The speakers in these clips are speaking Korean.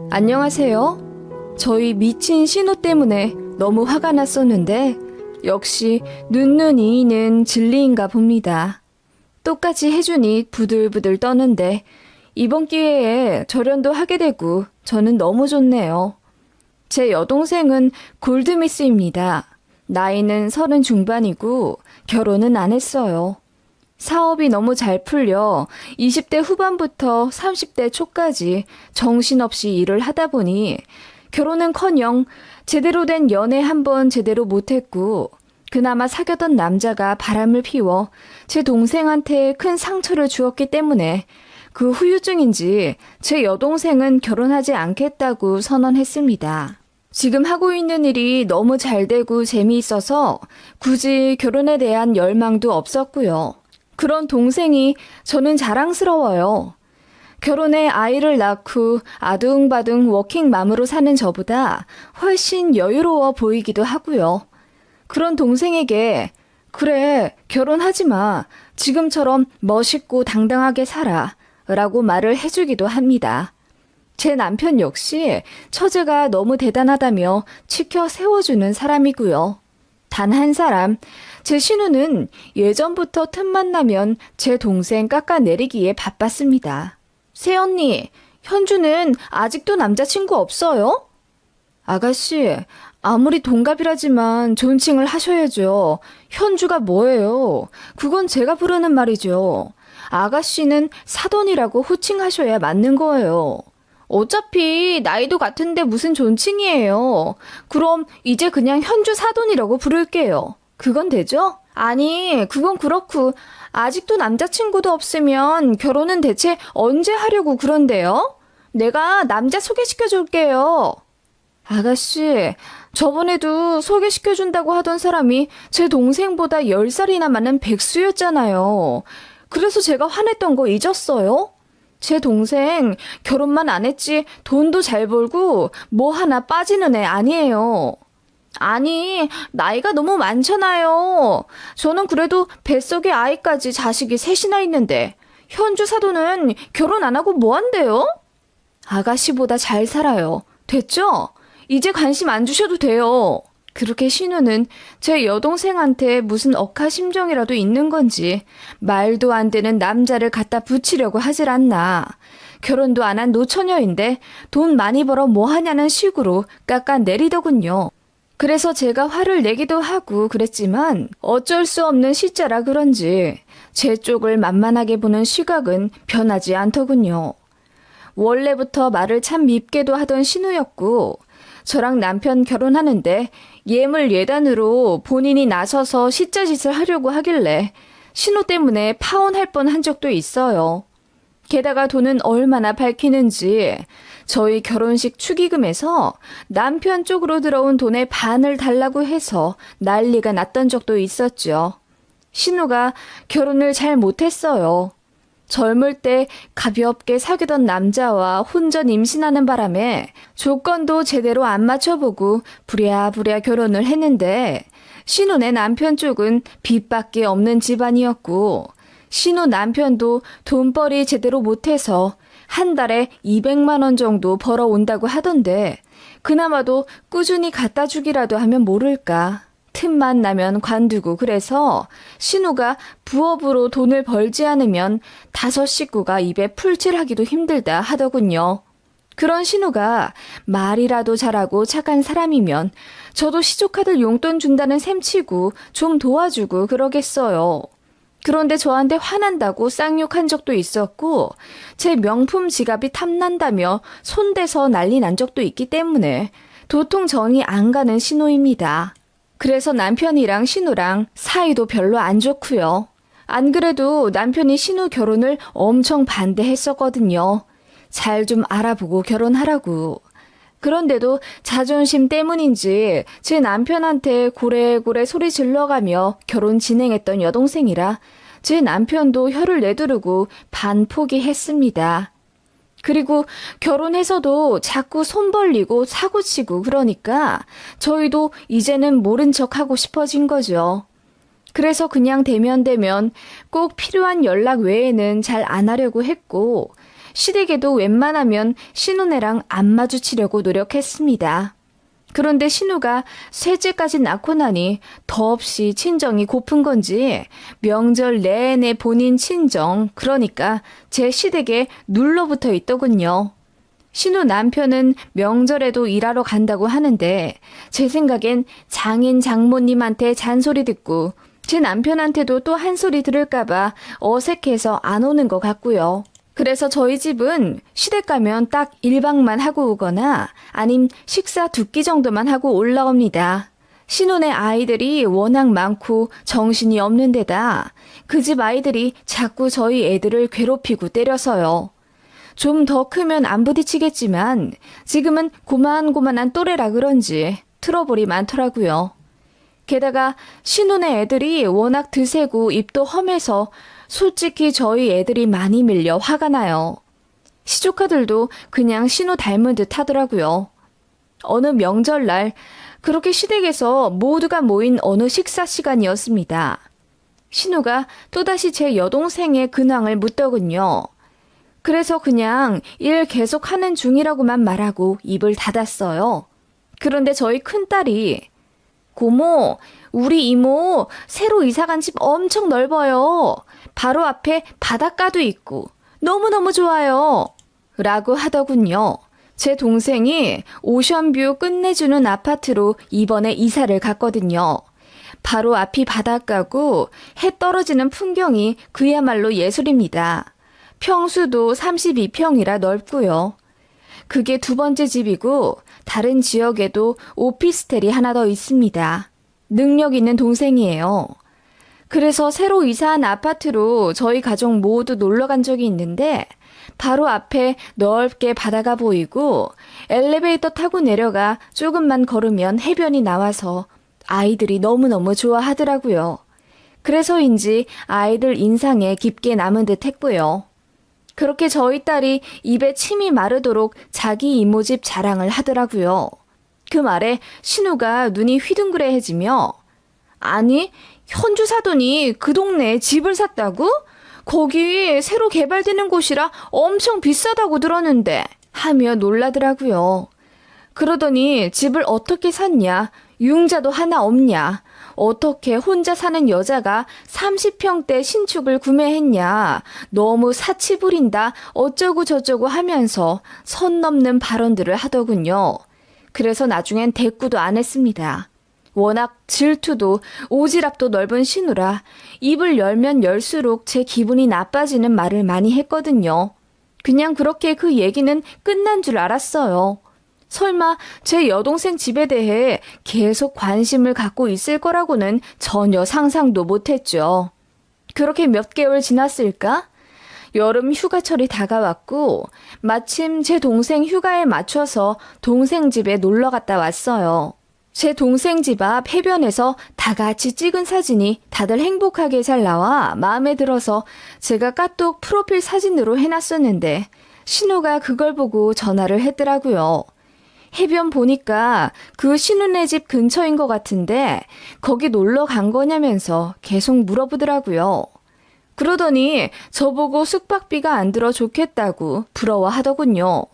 안녕하세요. 저희 미친 신호 때문에 너무 화가 났었는데 역시 눈이는 진리인가 봅니다. 똑같이 해주니 부들부들 떠는데 이번 기회에 절연도 하게 되고 저는 너무 좋네요. 제 여동생은 골드미스입니다. 나이는 30 중반이고 결혼은 안 했어요. 사업이 너무 잘 풀려 20대 후반부터 30대 초까지 정신없이 일을 하다 보니 결혼은커녕 제대로 된 연애 한 번 제대로 못했고 그나마 사귀었던 남자가 바람을 피워 제 동생한테 큰 상처를 주었기 때문에 그 후유증인지 제 여동생은 결혼하지 않겠다고 선언했습니다. 지금 하고 있는 일이 너무 잘 되고 재미있어서 굳이 결혼에 대한 열망도 없었고요. 그런 동생이 저는 자랑스러워요. 결혼해 아이를 낳고 아둥바둥 워킹맘으로 사는 저보다 훨씬 여유로워 보이기도 하고요. 그런 동생에게 그래, 결혼하지 마. 지금처럼 멋있고 당당하게 살아. 라고 말을 해주기도 합니다. 제 남편 역시 처제가 너무 대단하다며 치켜 세워주는 사람이고요. 단 한 사람, 제 신우는 예전부터 틈만 나면 제 동생 깎아내리기에 바빴습니다. 새언니, 현주는 아직도 남자친구 없어요? 아가씨, 아무리 동갑이라지만 존칭을 하셔야죠. 현주가 뭐예요? 그건 제가 부르는 말이죠. 아가씨는 사돈이라고 호칭하셔야 맞는 거예요. 어차피 나이도 같은데 무슨 존칭이에요. 그럼 이제 그냥 현주 사돈이라고 부를게요. 그건 되죠? 아니, 그건 그렇고 아직도 남자친구도 없으면 결혼은 대체 언제 하려고 그런데요? 내가 남자 소개시켜줄게요. 아가씨, 저번에도 소개시켜준다고 하던 사람이 제 동생보다 10살이나 많은 백수였잖아요. 그래서 제가 화냈던 거 잊었어요? 제 동생 결혼만 안 했지 돈도 잘 벌고 뭐 하나 빠지는 애 아니에요. 아니, 나이가 너무 많잖아요. 저는 그래도 뱃속에 아이까지 자식이 셋이나 있는데 현주 사돈은 결혼 안 하고 뭐 한대요? 아가씨보다 잘 살아요. 됐죠? 이제 관심 안 주셔도 돼요. 그렇게 신우는 제 여동생한테 무슨 억하심정이라도 있는 건지 말도 안 되는 남자를 갖다 붙이려고 하질 않나. 결혼도 안 한 노처녀인데 돈 많이 벌어 뭐 하냐는 식으로 깎아내리더군요. 그래서 제가 화를 내기도 하고 그랬지만 어쩔 수 없는 시자라 그런지 제 쪽을 만만하게 보는 시각은 변하지 않더군요. 원래부터 말을 참 밉게도 하던 신우였고 저랑 남편 결혼하는데 예물 예단으로 본인이 나서서 시자짓을 하려고 하길래 신우 때문에 파혼할 뻔한 적도 있어요. 게다가 돈은 얼마나 밝히는지 저희 결혼식 축의금에서 남편 쪽으로 들어온 돈의 반을 달라고 해서 난리가 났던 적도 있었죠. 신우가 결혼을 잘 못했어요. 젊을 때 가볍게 사귀던 남자와 혼전 임신하는 바람에 조건도 제대로 안 맞춰보고 부랴부랴 결혼을 했는데 신우네 남편 쪽은 빚밖에 없는 집안이었고 신우 남편도 돈벌이 제대로 못해서 한 달에 200만 원 정도 벌어온다고 하던데 그나마도 꾸준히 갖다 주기라도 하면 모를까. 틈만 나면 관두고 그래서 신우가 부업으로 돈을 벌지 않으면 5 식구가 입에 풀칠하기도 힘들다 하더군요. 그런 신우가 말이라도 잘하고 착한 사람이면 저도 시조카들 용돈 준다는 셈치고 좀 도와주고 그러겠어요. 그런데 저한테 화난다고 쌍욕한 적도 있었고 제 명품 지갑이 탐난다며 손대서 난리 난 적도 있기 때문에 도통 정이 안 가는 신우입니다. 그래서 남편이랑 신우랑 사이도 별로 안 좋고요. 안 그래도 남편이 신우 결혼을 엄청 반대했었거든요. 잘 좀 알아보고 결혼하라고. 그런데도 자존심 때문인지 제 남편한테 고래고래 소리 질러가며 결혼 진행했던 여동생이라 제 남편도 혀를 내두르고 반포기했습니다. 그리고 결혼해서도 자꾸 손 벌리고 사고치고 그러니까 저희도 이제는 모른 척하고 싶어진 거죠. 그래서 그냥 대면 꼭 필요한 연락 외에는 잘 안 하려고 했고, 시댁에도 웬만하면 신우네랑 안 마주치려고 노력했습니다. 그런데 신우가 셋째까지 낳고 나니 더없이 친정이 고픈 건지 명절 내내 본인 친정, 그러니까 제 시댁에 눌러붙어 있더군요. 신우 남편은 명절에도 일하러 간다고 하는데 제 생각엔 장인 장모님한테 잔소리 듣고 제 남편한테도 또 한 소리 들을까봐 어색해서 안 오는 것 같고요. 그래서 저희 집은 시댁 가면 딱 1박만 하고 오거나 아님 식사 2끼 정도만 하고 올라옵니다. 신혼의 아이들이 워낙 많고 정신이 없는 데다 그 집 아이들이 자꾸 저희 애들을 괴롭히고 때려서요. 좀 더 크면 안 부딪히겠지만 지금은 고만고만한 또래라 그런지 트러블이 많더라고요. 게다가 신혼의 애들이 워낙 드세고 입도 험해서 솔직히 저희 애들이 많이 밀려 화가 나요. 시조카들도 그냥 신우 닮은 듯 하더라고요. 어느 명절날 그렇게 시댁에서 모두가 모인 어느 식사 시간이었습니다. 신우가 또다시 제 여동생의 근황을 묻더군요. 그래서 그냥 일 계속하는 중이라고만 말하고 입을 닫았어요. 그런데 저희 큰딸이 고모, 우리 이모 새로 이사간 집 엄청 넓어요. 바로 앞에 바닷가도 있고 너무너무 좋아요. 라고 하더군요. 제 동생이 오션뷰 끝내주는 아파트로 이번에 이사를 갔거든요. 바로 앞이 바닷가고 해 떨어지는 풍경이 그야말로 예술입니다. 평수도 32평이라 넓고요. 그게 2번째 집이고 다른 지역에도 오피스텔이 하나 더 있습니다. 능력 있는 동생이에요. 그래서 새로 이사한 아파트로 저희 가족 모두 놀러 간 적이 있는데 바로 앞에 넓게 바다가 보이고 엘리베이터 타고 내려가 조금만 걸으면 해변이 나와서 아이들이 너무너무 좋아하더라고요. 그래서인지 아이들 인상에 깊게 남은 듯 했고요. 그렇게 저희 딸이 입에 침이 마르도록 자기 이모집 자랑을 하더라고요. 그 말에 신우가 눈이 휘둥그레해지며 아니, 현주 사돈이 그 동네에 집을 샀다고? 거기 새로 개발되는 곳이라 엄청 비싸다고 들었는데 하며 놀라더라고요. 그러더니 집을 어떻게 샀냐? 융자도 하나 없냐? 어떻게 혼자 사는 여자가 30평대 신축을 구매했냐? 너무 사치 부린다 어쩌고 저쩌고 하면서 선 넘는 발언들을 하더군요. 그래서 나중엔 대꾸도 안 했습니다. 워낙 질투도 오지랖도 넓은 신우라 입을 열면 열수록 제 기분이 나빠지는 말을 많이 했거든요. 그냥 그렇게 그 얘기는 끝난 줄 알았어요. 설마 제 여동생 집에 대해 계속 관심을 갖고 있을 거라고는 전혀 상상도 못했죠. 그렇게 몇 개월 지났을까? 여름 휴가철이 다가왔고 마침 제 동생 휴가에 맞춰서 동생 집에 놀러 갔다 왔어요. 제 동생 집 앞 해변에서 다 같이 찍은 사진이 다들 행복하게 잘 나와 마음에 들어서 제가 까똑 프로필 사진으로 해놨었는데 신우가 그걸 보고 전화를 했더라고요. 해변 보니까 그 신우네 집 근처인 것 같은데 거기 놀러 간 거냐면서 계속 물어보더라고요. 그러더니 저보고 숙박비가 안 들어 좋겠다고 부러워하더군요.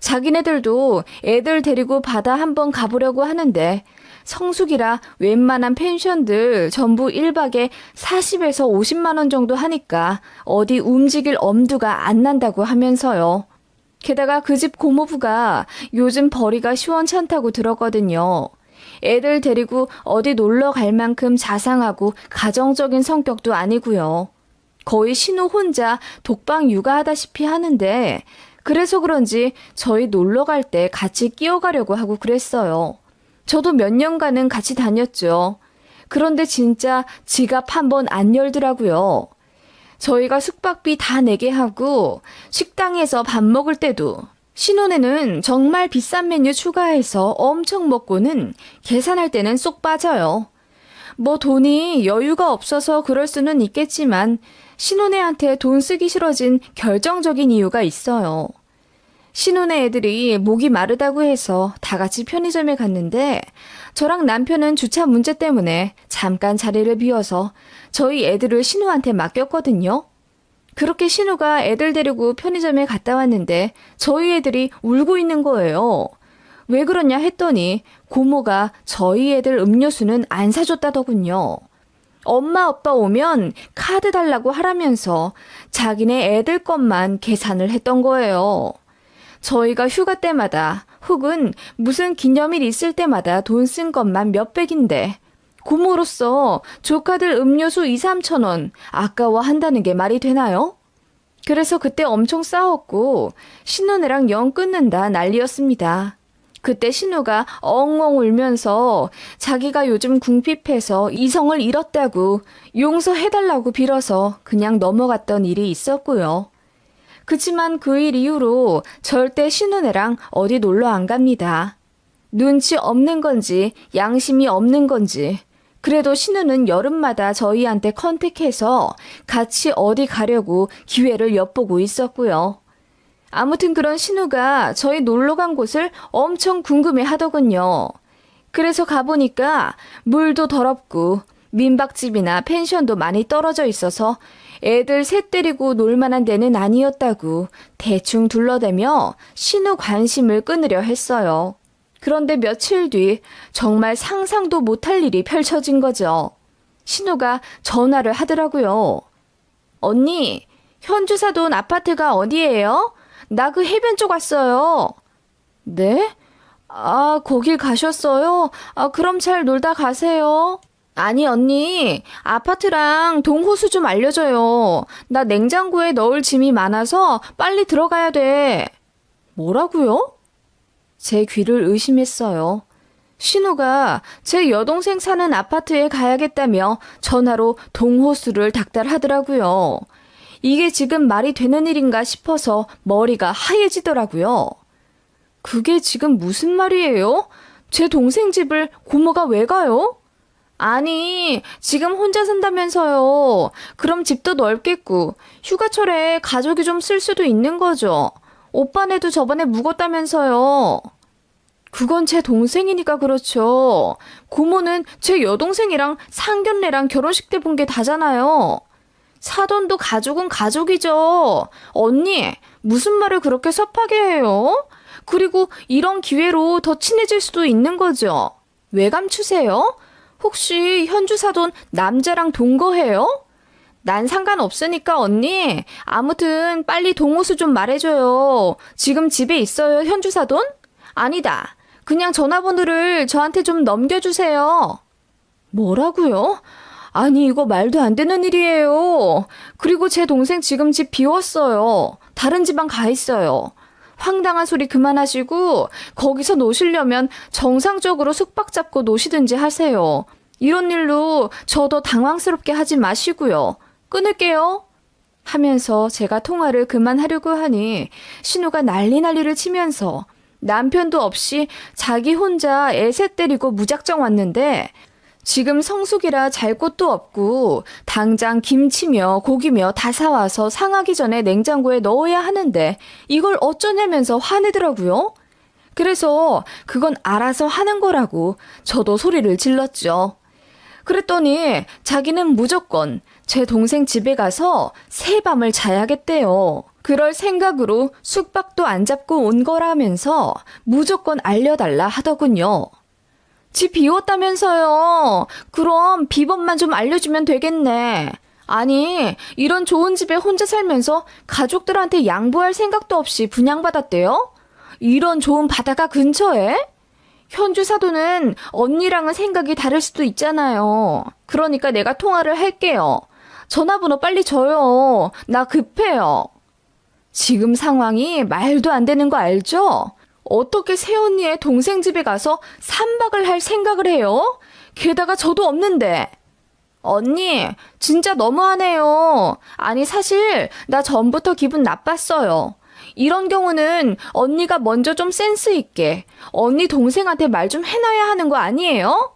자기네들도 애들 데리고 바다 한번 가보려고 하는데 성수기라 웬만한 펜션들 전부 1박에 40에서 50만 원 정도 하니까 어디 움직일 엄두가 안 난다고 하면서요. 게다가 그 집 고모부가 요즘 벌이가 시원찮다고 들었거든요. 애들 데리고 어디 놀러 갈 만큼 자상하고 가정적인 성격도 아니고요. 거의 신우 혼자 독방 육아하다시피 하는데 그래서 그런지 저희 놀러 갈 때 같이 끼어가려고 하고 그랬어요. 저도 몇 년간은 같이 다녔죠. 그런데 진짜 지갑 한번 안 열더라고요. 저희가 숙박비 다 내게 하고 식당에서 밥 먹을 때도 신혼에는 정말 비싼 메뉴 추가해서 엄청 먹고는 계산할 때는 쏙 빠져요. 뭐 돈이 여유가 없어서 그럴 수는 있겠지만 신혼애한테 돈 쓰기 싫어진 결정적인 이유가 있어요. 신혼의 애들이 목이 마르다고 해서 다 같이 편의점에 갔는데 저랑 남편은 주차 문제 때문에 잠깐 자리를 비워서 저희 애들을 신우한테 맡겼거든요. 그렇게 신우가 애들 데리고 편의점에 갔다 왔는데 저희 애들이 울고 있는 거예요. 왜 그러냐 했더니 고모가 저희 애들 음료수는 안 사줬다더군요. 엄마 아빠 오면 카드 달라고 하라면서 자기네 애들 것만 계산을 했던 거예요. 저희가 휴가 때마다 혹은 무슨 기념일 있을 때마다 돈 쓴 것만 몇백인데 고모로서 조카들 음료수 2, 3천 원 아까워한다는 게 말이 되나요? 그래서 그때 엄청 싸웠고 신우네랑 영 끊는다 난리였습니다. 그때 신우가 엉엉 울면서 자기가 요즘 궁핍해서 이성을 잃었다고 용서해달라고 빌어서 그냥 넘어갔던 일이 있었고요. 그치만 그 일 이후로 절대 신우네랑 어디 놀러 안 갑니다. 눈치 없는 건지 양심이 없는 건지 그래도 신우는 여름마다 저희한테 컨택해서 같이 어디 가려고 기회를 엿보고 있었고요. 아무튼 그런 신우가 저희 놀러 간 곳을 엄청 궁금해 하더군요. 그래서 가보니까 물도 더럽고 민박집이나 펜션도 많이 떨어져 있어서 애들 셋 데리고 놀만한 데는 아니었다고 대충 둘러대며 신우 관심을 끊으려 했어요. 그런데 며칠 뒤 정말 상상도 못할 일이 펼쳐진 거죠. 신우가 전화를 하더라고요. 언니, 현주사돈 아파트가 어디예요? 나 그 해변 쪽 왔어요. 네? 아, 거길 가셨어요? 아, 그럼 잘 놀다 가세요. 아니, 언니, 아파트랑 동호수 좀 알려줘요. 나 냉장고에 넣을 짐이 많아서 빨리 들어가야 돼. 뭐라고요? 제 귀를 의심했어요. 신우가 제 여동생 사는 아파트에 가야겠다며 전화로 동호수를 닥달하더라고요. 이게 지금 말이 되는 일인가 싶어서 머리가 하얘지더라고요. 그게 지금 무슨 말이에요? 제 동생 집을 고모가 왜 가요? 아니, 지금 혼자 산다면서요. 그럼 집도 넓겠고 휴가철에 가족이 좀 쓸 수도 있는 거죠. 오빠네도 저번에 묵었다면서요. 그건 제 동생이니까 그렇죠. 고모는 제 여동생이랑 상견례랑 결혼식 때 본 게 다잖아요. 사돈도 가족은 가족이죠. 언니, 무슨 말을 그렇게 섭하게 해요? 그리고 이런 기회로 더 친해질 수도 있는 거죠. 왜 감추세요? 혹시 현주 사돈 남자랑 동거해요? 난 상관없으니까 언니. 아무튼 빨리 동호수 좀 말해줘요. 지금 집에 있어요, 현주 사돈? 아니다. 그냥 전화번호를 저한테 좀 넘겨주세요. 뭐라고요? 아니, 이거 말도 안 되는 일이에요. 그리고 제 동생 지금 집 비웠어요. 다른 지방 가 있어요. 황당한 소리 그만하시고 거기서 노시려면 정상적으로 숙박 잡고 노시든지 하세요. 이런 일로 저도 당황스럽게 하지 마시고요. 끊을게요. 하면서 제가 통화를 그만하려고 하니 신우가 난리를 치면서 남편도 없이 자기 혼자 애 셋 데리고 무작정 왔는데 지금 성수기라 잘 곳도 없고 당장 김치며 고기며 다 사와서 상하기 전에 냉장고에 넣어야 하는데 이걸 어쩌냐면서 화내더라고요. 그래서 그건 알아서 하는 거라고 저도 소리를 질렀죠. 그랬더니 자기는 무조건 제 동생 집에 가서 새밤을 자야겠대요. 그럴 생각으로 숙박도 안 잡고 온 거라면서 무조건 알려달라 하더군요. 집 비웠다면서요. 그럼 비번만 좀 알려주면 되겠네. 아니, 이런 좋은 집에 혼자 살면서 가족들한테 양보할 생각도 없이 분양받았대요? 이런 좋은 바다가 근처에? 현주 사도는 언니랑은 생각이 다를 수도 있잖아요. 그러니까 내가 통화를 할게요. 전화번호 빨리 줘요. 나 급해요. 지금 상황이 말도 안 되는 거 알죠? 어떻게 새언니의 동생 집에 가서 3박을 할 생각을 해요? 게다가 저도 없는데. 언니, 진짜 너무하네요. 아니, 사실 나 전부터 기분 나빴어요. 이런 경우는 언니가 먼저 좀 센스 있게 언니 동생한테 말 좀 해놔야 하는 거 아니에요?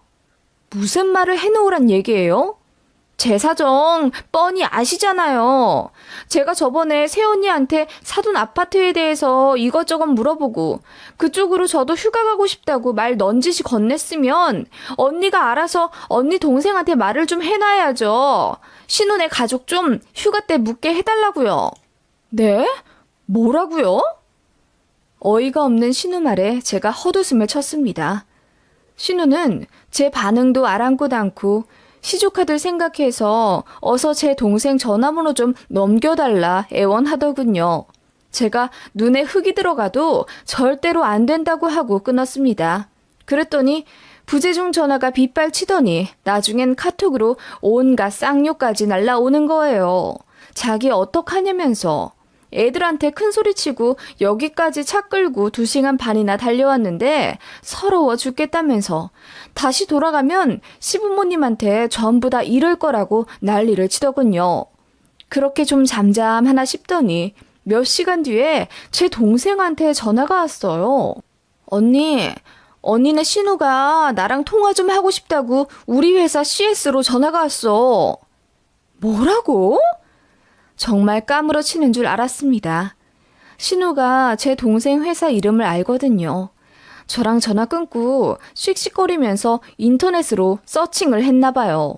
무슨 말을 해놓으란 얘기예요? 제 사정 뻔히 아시잖아요. 제가 저번에 새언니한테 사돈 아파트에 대해서 이것저것 물어보고 그쪽으로 저도 휴가 가고 싶다고 말 넌지시 건넸으면 언니가 알아서 언니 동생한테 말을 좀 해놔야죠. 신혼의 가족 좀 휴가 때 묵게 해달라고요. 네? 뭐라고요? 어이가 없는 신우 말에 제가 헛웃음을 쳤습니다. 신우는 제 반응도 아랑곳 않고 시조카들 생각해서 어서 제 동생 전화번호 좀 넘겨달라 애원하더군요. 제가 눈에 흙이 들어가도 절대로 안 된다고 하고 끊었습니다. 그랬더니 부재중 전화가 빗발치더니 나중엔 카톡으로 온갖 쌍욕까지 날라오는 거예요. 자기 어떡하냐면서. 애들한테 큰소리치고 여기까지 차 끌고 2시간 반이나 달려왔는데 서러워 죽겠다면서 다시 돌아가면 시부모님한테 전부 다 이럴 거라고 난리를 치더군요. 그렇게 좀 잠잠하나 싶더니 몇 시간 뒤에 제 동생한테 전화가 왔어요. 언니네 신우가 나랑 통화 좀 하고 싶다고 우리 회사 CS로 전화가 왔어. 뭐라고? 정말 까무러치는 줄 알았습니다. 신우가 제 동생 회사 이름을 알거든요. 저랑 전화 끊고 씩씩거리면서 인터넷으로 서칭을 했나 봐요.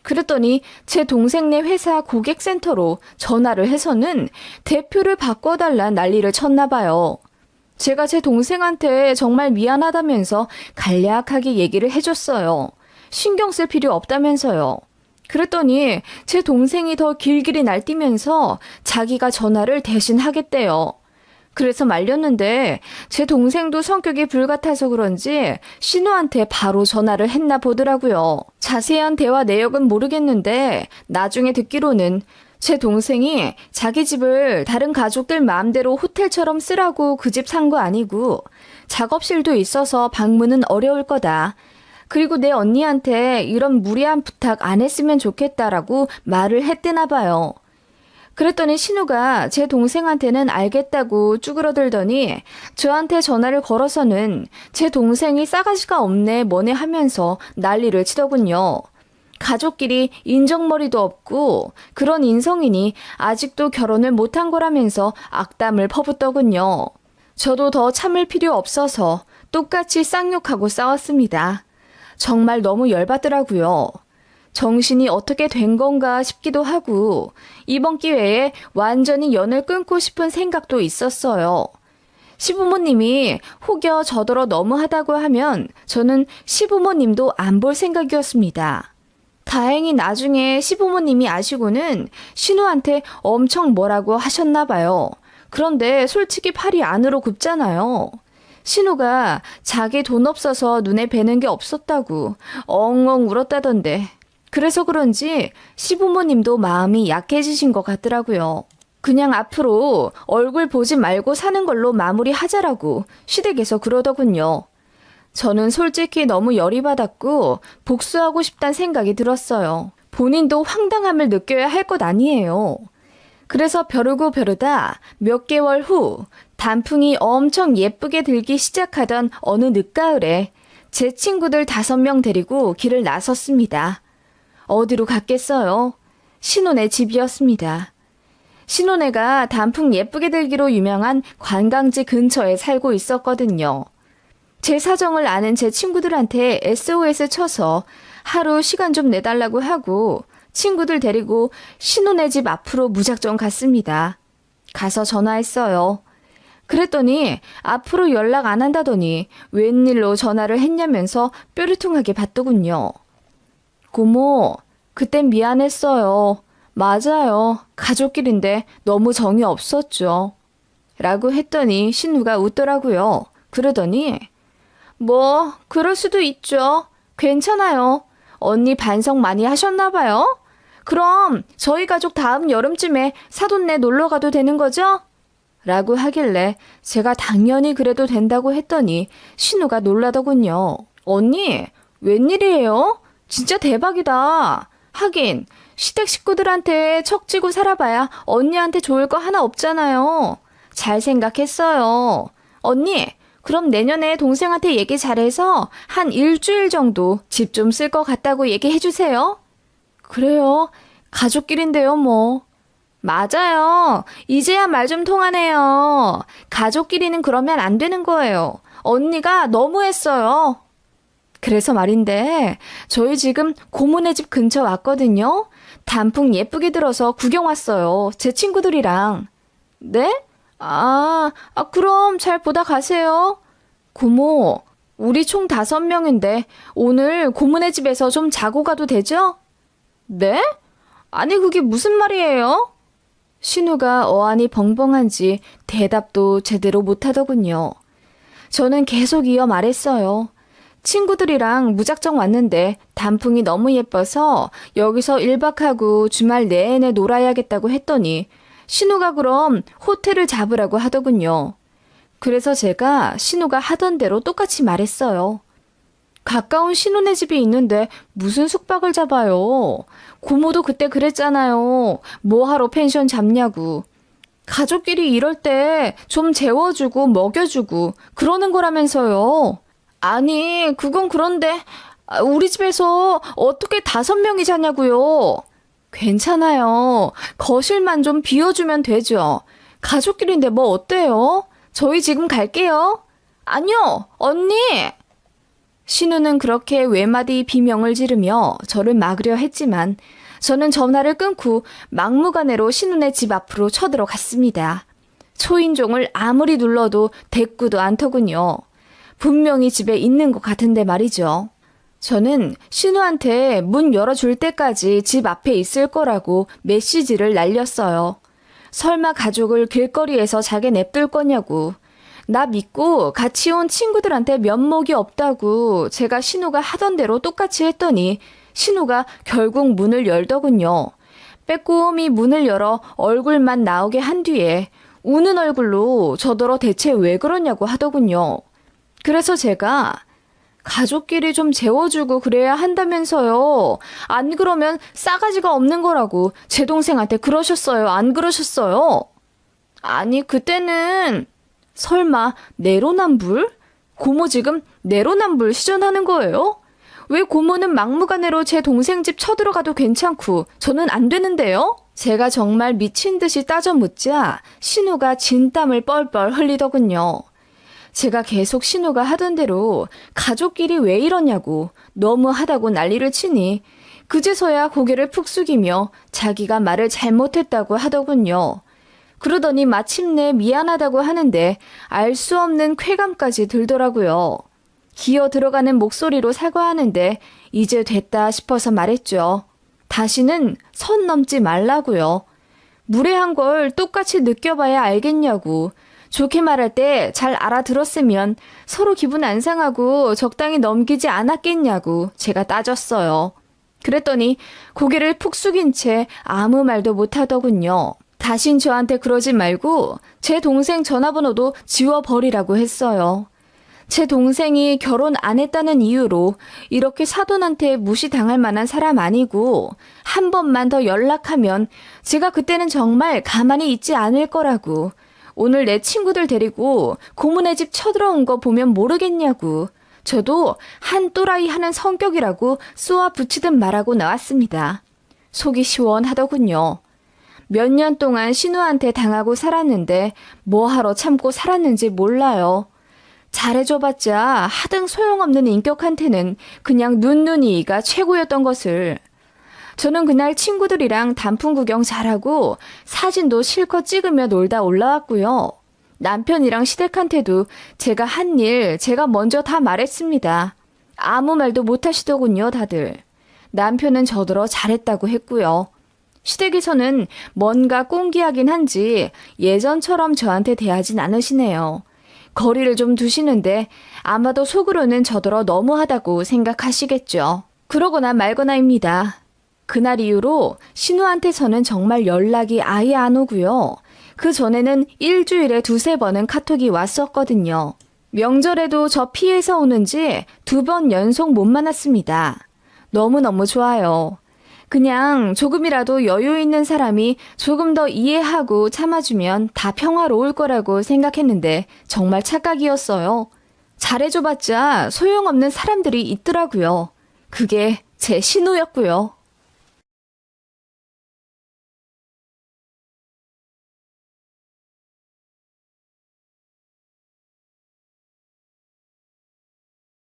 그랬더니 제 동생네 회사 고객센터로 전화를 해서는 대표를 바꿔달라 난리를 쳤나 봐요. 제가 제 동생한테 정말 미안하다면서 간략하게 얘기를 해줬어요. 신경 쓸 필요 없다면서요. 그랬더니 제 동생이 더 길길이 날뛰면서 자기가 전화를 대신 하겠대요. 그래서 말렸는데 제 동생도 성격이 불같아서 그런지 신우한테 바로 전화를 했나 보더라고요. 자세한 대화 내역은 모르겠는데 나중에 듣기로는 제 동생이 자기 집을 다른 가족들 마음대로 호텔처럼 쓰라고 그 집 산 거 아니고 작업실도 있어서 방문은 어려울 거다. 그리고 내 언니한테 이런 무리한 부탁 안 했으면 좋겠다라고 말을 했대나 봐요. 그랬더니 신우가 제 동생한테는 알겠다고 쭈그러들더니 저한테 전화를 걸어서는 제 동생이 싸가지가 없네 뭐네 하면서 난리를 치더군요. 가족끼리 인정머리도 없고 그런 인성이니 아직도 결혼을 못한 거라면서 악담을 퍼붓더군요. 저도 더 참을 필요 없어서 똑같이 쌍욕하고 싸웠습니다. 정말 너무 열받더라고요. 정신이 어떻게 된 건가 싶기도 하고 이번 기회에 완전히 연을 끊고 싶은 생각도 있었어요. 시부모님이 혹여 저더러 너무하다고 하면 저는 시부모님도 안 볼 생각이었습니다. 다행히 나중에 시부모님이 아시고는 신우한테 엄청 뭐라고 하셨나 봐요. 그런데 솔직히 팔이 안으로 굽잖아요. 신우가 자기 돈 없어서 눈에 뵈는 게 없었다고 엉엉 울었다던데 그래서 그런지 시부모님도 마음이 약해지신 것 같더라고요. 그냥 앞으로 얼굴 보지 말고 사는 걸로 마무리하자라고 시댁에서 그러더군요. 저는 솔직히 너무 열이 받았고 복수하고 싶다는 생각이 들었어요. 본인도 황당함을 느껴야 할 것 아니에요. 그래서 벼르고 벼르다 몇 개월 후 단풍이 엄청 예쁘게 들기 시작하던 어느 늦가을에 제 친구들 5명 데리고 길을 나섰습니다. 어디로 갔겠어요? 신혼의 집이었습니다. 신혼애가 단풍 예쁘게 들기로 유명한 관광지 근처에 살고 있었거든요. 제 사정을 아는 제 친구들한테 SOS 쳐서 하루 시간 좀 내달라고 하고 친구들 데리고 신혼의 집 앞으로 무작정 갔습니다. 가서 전화했어요. 그랬더니 앞으로 연락 안 한다더니 웬일로 전화를 했냐면서 뾰루퉁하게 받더군요. 고모, 그땐 미안했어요. 맞아요. 가족끼리인데 너무 정이 없었죠. 라고 했더니 신우가 웃더라고요. 그러더니 뭐 그럴 수도 있죠. 괜찮아요. 언니 반성 많이 하셨나 봐요. 그럼 저희 가족 다음 여름쯤에 사돈네 놀러 가도 되는 거죠? 라고 하길래 제가 당연히 그래도 된다고 했더니 신우가 놀라더군요. 언니, 웬일이에요? 진짜 대박이다. 하긴 시댁 식구들한테 척지고 살아봐야 언니한테 좋을 거 하나 없잖아요. 잘 생각했어요. 언니, 그럼 내년에 동생한테 얘기 잘해서 한 일주일 정도 집 좀 쓸 것 같다고 얘기해주세요. 그래요? 가족끼리인데요, 뭐. 맞아요. 이제야 말 좀 통하네요. 가족끼리는 그러면 안 되는 거예요. 언니가 너무했어요. 그래서 말인데, 저희 지금 고모네 집 근처 왔거든요. 단풍 예쁘게 들어서 구경 왔어요. 제 친구들이랑. 네? 그럼 잘 보다 가세요. 고모, 우리 총 5명인데 오늘 고모네 집에서 좀 자고 가도 되죠? 네? 아니 그게 무슨 말이에요? 신우가 어안이 벙벙한지 대답도 제대로 못하더군요. 저는 계속 이어 말했어요. 친구들이랑 무작정 왔는데 단풍이 너무 예뻐서 여기서 1박하고 주말 내내 놀아야겠다고 했더니 신우가 그럼 호텔을 잡으라고 하더군요. 그래서 제가 신우가 하던 대로 똑같이 말했어요. 가까운 신우네 집이 있는데 무슨 숙박을 잡아요. 고모도 그때 그랬잖아요. 뭐하러 펜션 잡냐고. 가족끼리 이럴 때 좀 재워주고 먹여주고 그러는 거라면서요. 아니 그건 그런데 우리 집에서 어떻게 5명이 자냐고요. 괜찮아요. 거실만 좀 비워주면 되죠. 가족끼리인데 뭐 어때요? 저희 지금 갈게요. 아니요, 언니! 신우는 그렇게 외마디 비명을 지르며 저를 막으려 했지만 저는 전화를 끊고 막무가내로 신우네 집 앞으로 쳐들어갔습니다. 초인종을 아무리 눌러도 대꾸도 않더군요. 분명히 집에 있는 것 같은데 말이죠. 저는 신우한테 문 열어줄 때까지 집 앞에 있을 거라고 메시지를 날렸어요. 설마 가족을 길거리에서 자게 냅둘 거냐고. 나 믿고 같이 온 친구들한테 면목이 없다고 제가 신우가 하던 대로 똑같이 했더니 신우가 결국 문을 열더군요. 빼꼼히 문을 열어 얼굴만 나오게 한 뒤에 우는 얼굴로 저더러 대체 왜 그러냐고 하더군요. 그래서 제가 가족끼리 좀 재워주고 그래야 한다면서요. 안 그러면 싸가지가 없는 거라고 제 동생한테 그러셨어요. 안 그러셨어요? 아니 그때는 설마 내로남불? 고모 지금 내로남불 시전하는 거예요? 왜 고모는 막무가내로 제 동생 집 쳐들어가도 괜찮고 저는 안 되는데요? 제가 정말 미친 듯이 따져 묻자 신우가 진땀을 뻘뻘 흘리더군요. 제가 계속 신우가 하던 대로 가족끼리 왜 이러냐고 너무하다고 난리를 치니 그제서야 고개를 푹 숙이며 자기가 말을 잘못했다고 하더군요. 그러더니 마침내 미안하다고 하는데 알 수 없는 쾌감까지 들더라고요. 기어 들어가는 목소리로 사과하는데 이제 됐다 싶어서 말했죠. 다시는 선 넘지 말라고요. 무례한 걸 똑같이 느껴봐야 알겠냐고. 좋게 말할 때 잘 알아들었으면 서로 기분 안 상하고 적당히 넘기지 않았겠냐고 제가 따졌어요. 그랬더니 고개를 푹 숙인 채 아무 말도 못하더군요. 다신 저한테 그러지 말고 제 동생 전화번호도 지워버리라고 했어요. 제 동생이 결혼 안 했다는 이유로 이렇게 사돈한테 무시당할 만한 사람 아니고 한 번만 더 연락하면 제가 그때는 정말 가만히 있지 않을 거라고. 오늘 내 친구들 데리고 고모네 집 쳐들어온 거 보면 모르겠냐고. 저도 한 또라이 하는 성격이라고 쏘아 붙이듯 말하고 나왔습니다. 속이 시원하더군요. 몇 년 동안 신우한테 당하고 살았는데 뭐하러 참고 살았는지 몰라요. 잘해줘봤자 하등 소용없는 인격한테는 그냥 눈눈이가 최고였던 것을. 저는 그날 친구들이랑 단풍 구경 잘하고 사진도 실컷 찍으며 놀다 올라왔고요. 남편이랑 시댁한테도 제가 한 일 제가 먼저 다 말했습니다. 아무 말도 못하시더군요 다들. 남편은 저더러 잘했다고 했고요. 시댁에서는 뭔가 꽁기하긴 한지 예전처럼 저한테 대하진 않으시네요. 거리를 좀 두시는데 아마도 속으로는 저더러 너무하다고 생각하시겠죠. 그러거나 말거나입니다. 그날 이후로 신우한테서는 정말 연락이 아예 안 오고요. 그 전에는 일주일에 2-3번은 카톡이 왔었거든요. 명절에도 저 피해서 오는지 2번 연속 못 만났습니다. 너무너무 좋아요. 그냥 조금이라도 여유 있는 사람이 조금 더 이해하고 참아주면 다 평화로울 거라고 생각했는데 정말 착각이었어요. 잘해줘봤자 소용없는 사람들이 있더라고요. 그게 제 신우였고요.